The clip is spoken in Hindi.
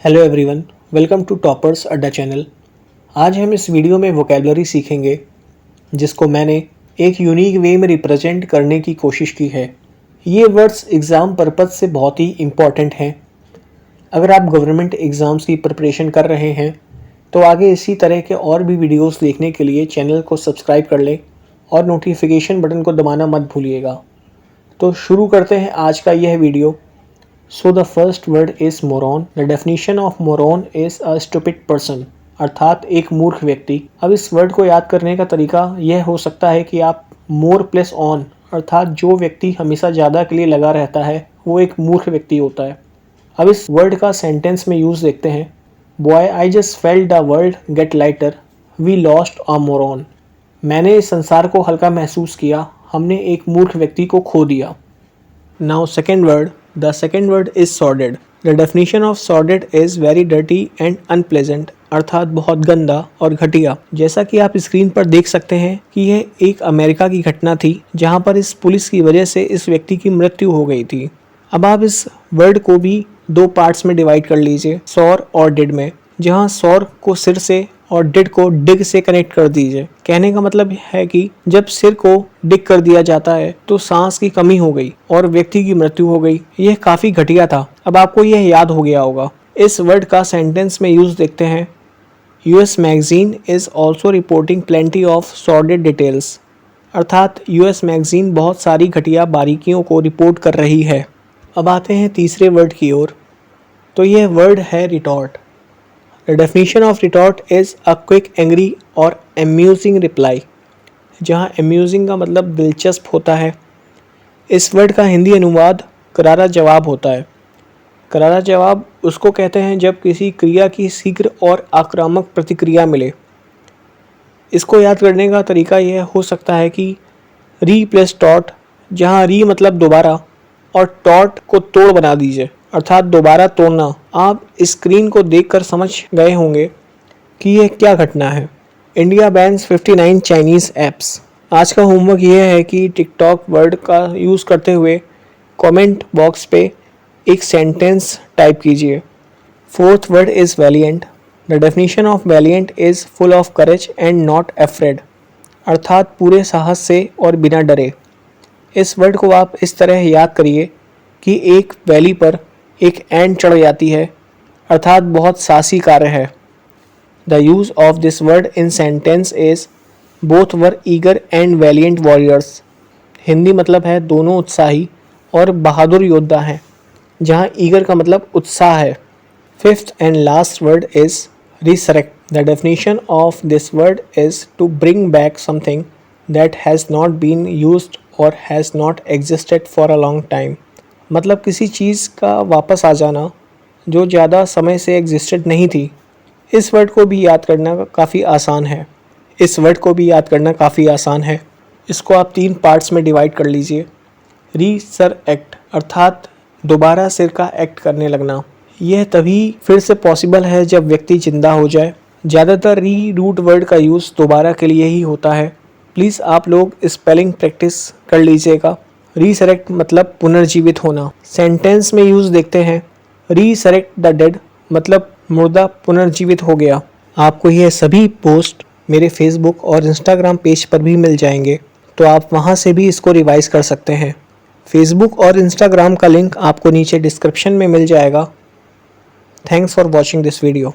Hello everyone, welcome to toppers Adda channel. आज हम इस वीडियो में वोकेबलरी सीखेंगे जिसको मैंने एक यूनिक वे में रिप्रेजेंट करने की कोशिश की है। ये वर्ड्स एग्ज़ाम पर्पज़ से बहुत ही इम्पॉर्टेंट हैं। अगर आप गवर्नमेंट एग्ज़ाम्स की प्रिपरेशन कर रहे हैं तो आगे इसी तरह के और भी वीडियोस देखने के लिए चैनल को सब्सक्राइब कर लें और नोटिफिकेशन बटन को दबाना मत भूलिएगा। तो शुरू करते हैं आज का यह video. So the first word is moron. The definition of moron is a stupid person. अर्थात एक मूर्ख व्यक्ति। अब इस वर्ड को याद करने का तरीका यह हो सकता है कि आप मोर प्लस ऑन अर्थात जो व्यक्ति हमेशा ज़्यादा के लिए लगा रहता है वो एक मूर्ख व्यक्ति होता है। अब इस वर्ड का सेंटेंस में यूज़ देखते हैं। Boy I just felt the world get lighter, we lost a moron. मैंने इस संसार को हल्का महसूस किया, हमने एक मूर्ख व्यक्ति को खो दिया। Now second word. The second word is sordid. The definition of sordid is very dirty and unpleasant. अर्थात बहुत गंदा और घटिया। जैसा कि आप स्क्रीन पर देख सकते हैं कि यह एक अमेरिका की घटना थी जहां पर इस पुलिस की वजह से इस व्यक्ति की मृत्यु हो गई थी। अब आप इस वर्ड को भी दो पार्ट्स में डिवाइड कर लीजिए, सॉर और डिड में, जहां सॉर को सिर से और डिड को डिग से कनेक्ट कर दीजिए। कहने का मतलब है कि जब सिर को डिग कर दिया जाता है तो सांस की कमी हो गई और व्यक्ति की मृत्यु हो गई। यह काफी घटिया था। अब आपको यह याद हो गया होगा। इस वर्ड का सेंटेंस में यूज देखते हैं। US magazine is also reporting plenty of सॉर्डेड details. अर्थात यूएस मैगजीन बहुत सारी घटिया बारीकियों को रिपोर्ट कर रही है। अब आते हैं तीसरे वर्ड की ओर। तो यह वर्ड है retort. The definition of retort is a quick, angry और amusing reply, जहाँ amusing का मतलब दिलचस्प होता है। इस वर्ड का हिंदी अनुवाद करारा जवाब होता है। करारा जवाब उसको कहते हैं जब किसी क्रिया की शीघ्र और आक्रामक प्रतिक्रिया मिले। इसको याद करने का तरीका यह हो सकता है कि री प्लस टॉट, जहाँ री मतलब दोबारा और टॉट को तोड़ बना दीजिए अर्थात दोबारा तोड़ना। आप स्क्रीन को देखकर समझ गए होंगे कि यह क्या घटना है। India bans 59 Chinese apps. आज का होमवर्क यह है कि टिकटॉक वर्ड का यूज़ करते हुए कमेंट बॉक्स पे एक सेंटेंस टाइप कीजिए। Fourth word is Valiant. The definition of Valiant is full of courage and not afraid. अर्थात पूरे साहस से और बिना डरे। इस वर्ड को आप इस तरह याद करिए कि एक वैली पर एक एंट चढ़ जाती है अर्थात बहुत साहसी कार्य है। The use of this word in sentence is both were eager and Valiant warriors. Hindi मतलब है दोनों उत्साही और बहादुर योद्धा हैं, जहाँ ईगर का मतलब उत्साह है। Fifth and last word is resurrect. The definition of this word is to bring back something that has not been used और has not existed for a long time. मतलब किसी चीज़ का वापस आ जाना जो ज़्यादा समय से एग्जिस्टेड नहीं थी। इस वर्ड को भी याद करना काफ़ी आसान है। इसको आप तीन पार्ट्स में डिवाइड कर लीजिए। रीसरेक्ट अर्थात दोबारा सिर का एक्ट करने लगना। यह तभी फिर से पॉसिबल है जब व्यक्ति जिंदा हो जाए। ज़्यादातर री रूट वर्ड का यूज़ दोबारा के लिए ही होता है। प्लीज़ आप लोग स्पेलिंग प्रैक्टिस कर लीजिएगा। रीसरेक्ट मतलब पुनर्जीवित होना। सेंटेंस में यूज़ देखते हैं। रीसरेक्ट द डेड मतलब मुर्दा पुनर्जीवित हो गया। आपको यह सभी पोस्ट मेरे फेसबुक और इंस्टाग्राम पेज पर भी मिल जाएंगे, तो आप वहां से भी इसको रिवाइज कर सकते हैं। फेसबुक और इंस्टाग्राम का लिंक आपको नीचे डिस्क्रिप्शन में मिल जाएगा। Thanks for watching this video.